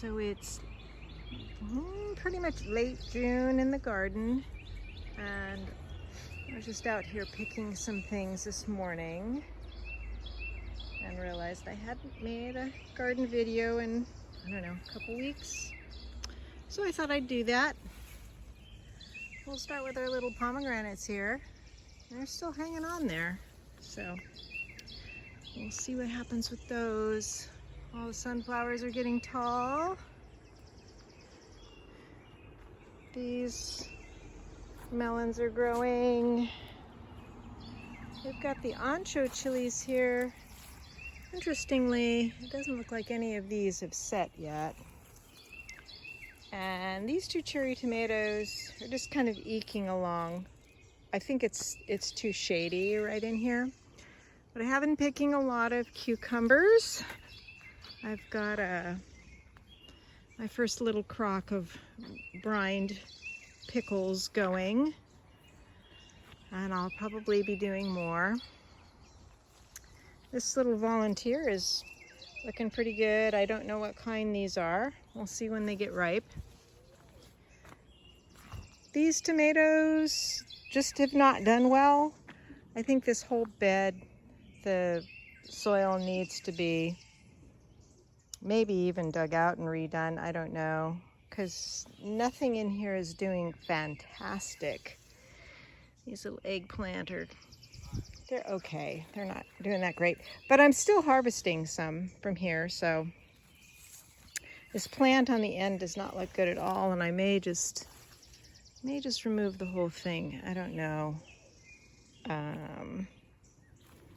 So it's pretty much late June in the garden, and I was just out here picking some things this morning and realized I hadn't made a garden video in, I don't know, a couple weeks. So I thought I'd do that. We'll start with our little pomegranates here. They're still hanging on there, so we'll see what happens with those. All the sunflowers are getting tall. These melons are growing. We've got the ancho chilies here. Interestingly, it doesn't look like any of these have set yet. And these two cherry tomatoes are just kind of eking along. I think it's too shady right in here. But I have been picking a lot of cucumbers. I've got my first little crock of brined pickles going. And I'll probably be doing more. This little volunteer is looking pretty good. I don't know what kind these are. We'll see when they get ripe. These tomatoes just have not done well. I think this whole bed, the soil needs to be maybe even dug out and redone. I don't know, because nothing in here is doing fantastic. These little eggplant they're okay. They're not doing that great, but I'm still harvesting some from here. So this plant on the end does not look good at all, and I may just remove the whole thing. I don't know.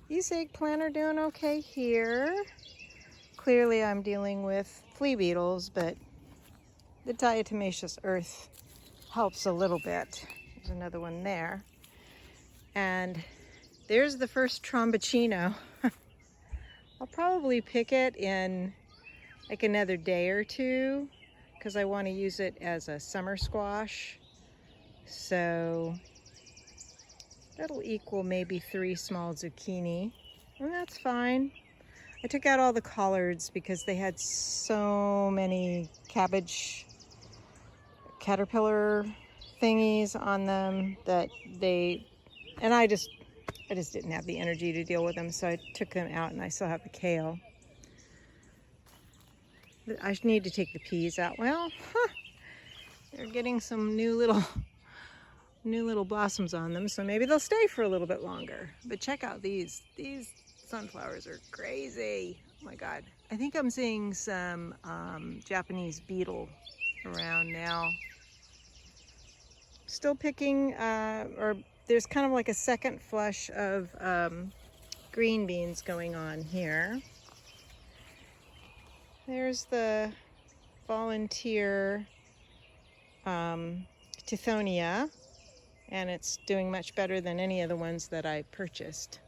These eggplant are doing okay here. Clearly I'm dealing with flea beetles, but the diatomaceous earth helps a little bit. There's another one there. And there's the first Tromboncino. I'll probably pick it in like another day or two because I want to use it as a summer squash. So that'll equal maybe 3 small zucchini, and that's fine. I took out all the collards because they had so many cabbage caterpillar thingies on them that and I just didn't have the energy to deal with them, so I took them out, and I still have the kale. I need to take the peas out. Well, they're getting some new little blossoms on them, so maybe they'll stay for a little bit longer. But check out these sunflowers are crazy. Oh my God. I think I'm seeing some Japanese beetle around now. Still picking, or there's kind of like a second flush of green beans going on here. There's the volunteer Tithonia, and it's doing much better than any of the ones that I purchased.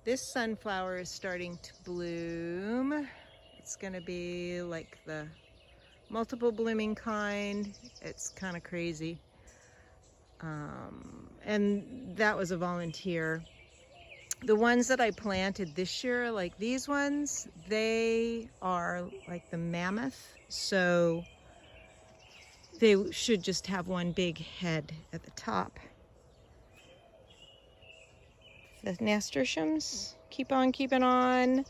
This sunflower is starting to bloom. It's going to be like the multiple blooming kind. It's kind of crazy. And that was a volunteer. The ones that I planted this year, like these ones, they are like the mammoth. So they should just have one big head at the top. The nasturtiums keep on keeping on.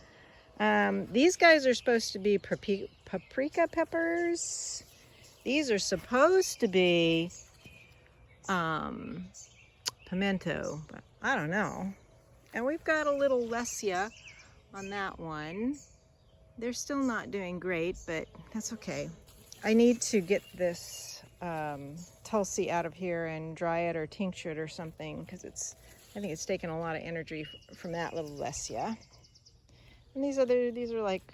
These guys are supposed to be paprika peppers. These are supposed to be pimento, but I don't know. And we've got a little Lesia on that one. They're still not doing great, but that's okay. I need to get this Tulsi out of here and dry it or tincture it or something, because I think it's taken a lot of energy from that little Lesia. And these are like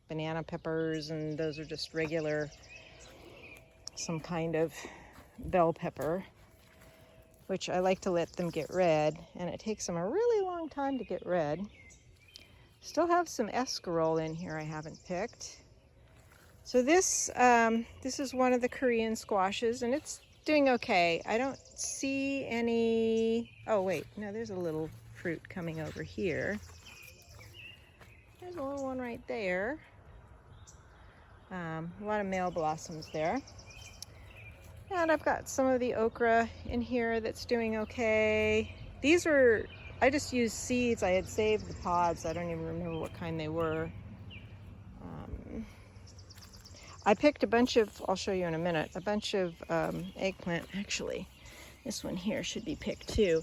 banana peppers, and those are just regular, some kind of bell pepper, which I like to let them get red, and it takes them a really long time to get red. Still have some escarole in here I haven't picked. So this is one of the Korean squashes, and it's doing okay. I don't see any, oh wait, no, there's a little fruit coming over here. There's a little one right there. A lot of male blossoms there. And I've got some of the okra in here that's doing okay. These are, I just used seeds. I had saved the pods. I don't even remember what kind they were. I picked a bunch of, I'll show you in a minute, a bunch of eggplant. Actually, this one here should be picked too.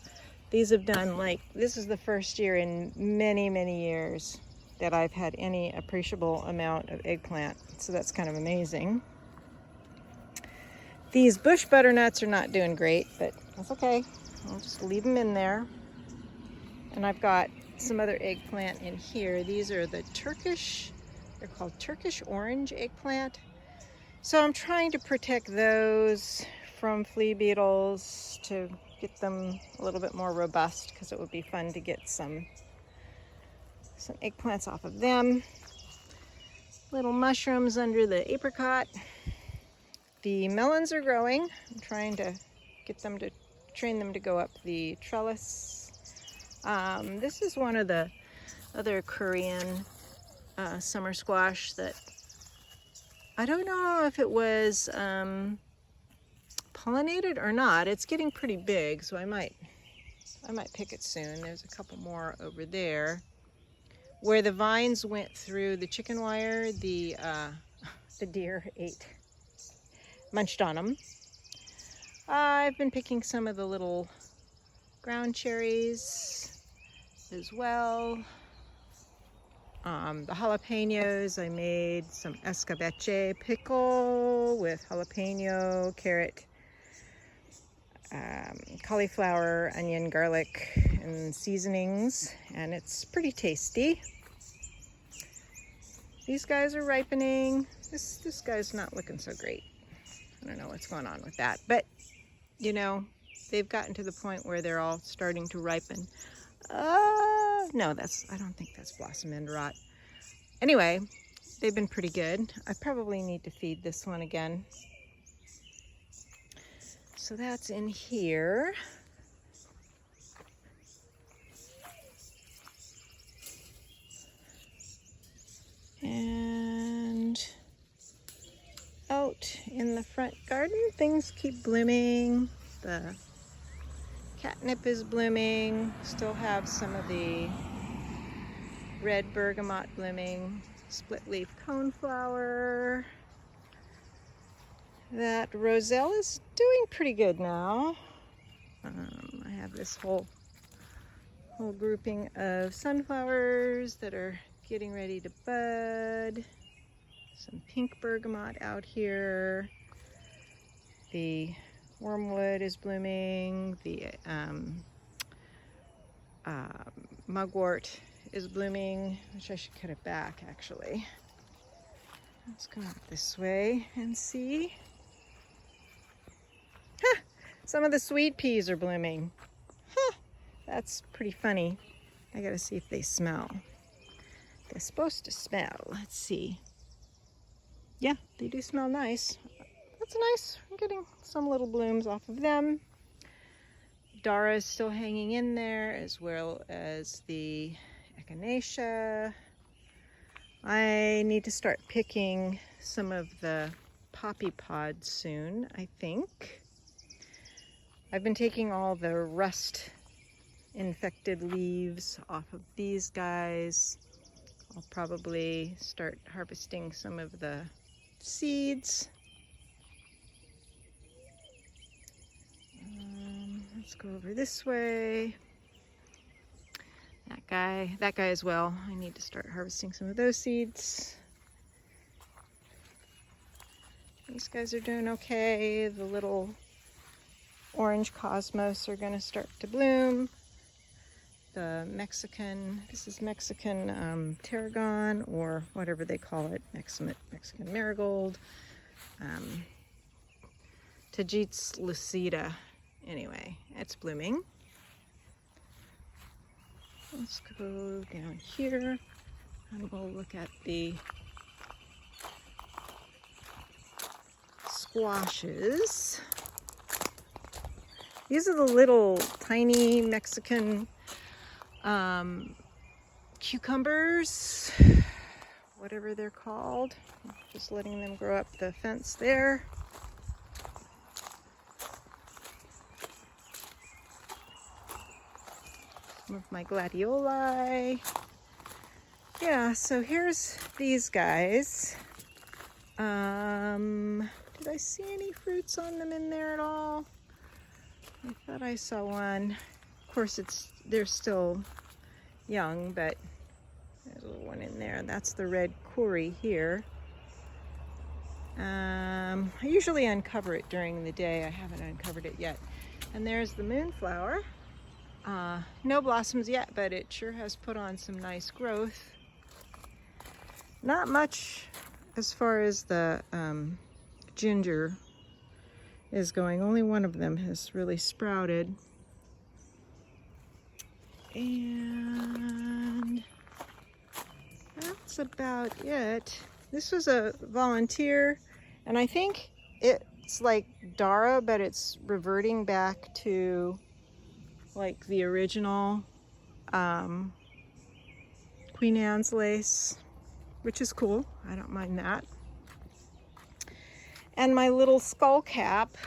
These have done, like, this is the first year in many, many years that I've had any appreciable amount of eggplant. So that's kind of amazing. These bush butternuts are not doing great, but that's okay. I'll just leave them in there. And I've got some other eggplant in here. These are the Turkish, they're called Turkish orange eggplant. So I'm trying to protect those from flea beetles to get them a little bit more robust, because it would be fun to get some eggplants off of them. Little mushrooms under the apricot. The melons are growing. I'm trying to get them to train them to go up the trellis. This is one of the other Korean summer squash that I don't know if it was pollinated or not. It's getting pretty big, so I might pick it soon. There's a couple more over there. Where the vines went through the chicken wire, the deer munched on them. I've been picking some of the little ground cherries as well. The jalapenos, I made some escabeche pickle with jalapeno, carrot, cauliflower, onion, garlic, and seasonings, and it's pretty tasty. These guys are ripening. This guy's not looking so great. I don't know what's going on with that, but you know, they've gotten to the point where they're all starting to ripen. No, I don't think that's blossom end rot. Anyway, they've been pretty good. I probably need to feed this one again. So that's in here. And out in the front garden, things keep blooming. The catnip is blooming. Still have some of the red bergamot blooming. Split leaf coneflower. That roselle is doing pretty good now. I have this whole grouping of sunflowers that are getting ready to bud. Some pink bergamot out here. The wormwood is blooming. The mugwort is blooming, which I should cut it back actually. Let's come out this way and see. Huh, some of the sweet peas are blooming. Huh, that's pretty funny. I gotta see if they smell. They're supposed to smell. Let's see. Yeah, they do smell nice. That's nice. I'm getting some little blooms off of them. Dara is still hanging in there, as well as the echinacea. I need to start picking some of the poppy pods soon, I think. I've been taking all the rust infected leaves off of these guys. I'll probably start harvesting some of the seeds. Let's go over this way. That guy as well. I need to start harvesting some of those seeds. These guys are doing okay. The little orange cosmos are going to start to bloom. The Mexican, this is Mexican tarragon, or whatever they call it, Mexican marigold. Tajit's lucida. Anyway, it's blooming. Let's go down here and we'll look at the squashes. These are the little tiny Mexican cucumbers. whatever they're called. Just letting them grow up the fence there. Some of my gladioli. Yeah, so here's these guys. Did I see any fruits on them in there at all? I thought I saw one. Of course, they're still young, but there's a little one in there. That's the red Kuri here. I usually uncover it during the day. I haven't uncovered it yet. And there's the moonflower. No blossoms yet, but it sure has put on some nice growth. Not much as far as the ginger is going. Only one of them has really sprouted. And that's about it. This was a volunteer, and I think it's like Dara, but it's reverting back to like the original Queen Anne's lace, which is cool. I don't mind that. And my little skull cap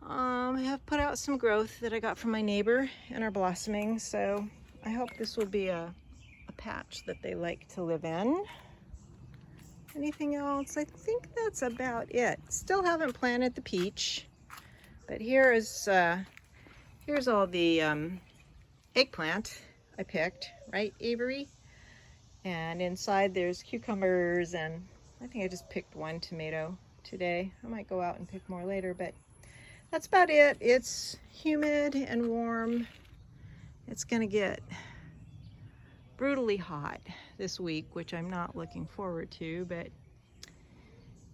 have put out some growth that I got from my neighbor and are blossoming. So I hope this will be a patch that they like to live in. Anything else? I think that's about it. Still haven't planted the peach, but here's all the eggplant I picked, right, Avery? And inside there's cucumbers, and I think I just picked one tomato today. I might go out and pick more later, but that's about it. It's humid and warm. It's gonna get brutally hot this week, which I'm not looking forward to, but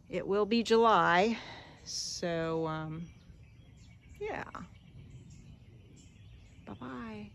it will be July. So, yeah. Bye-bye.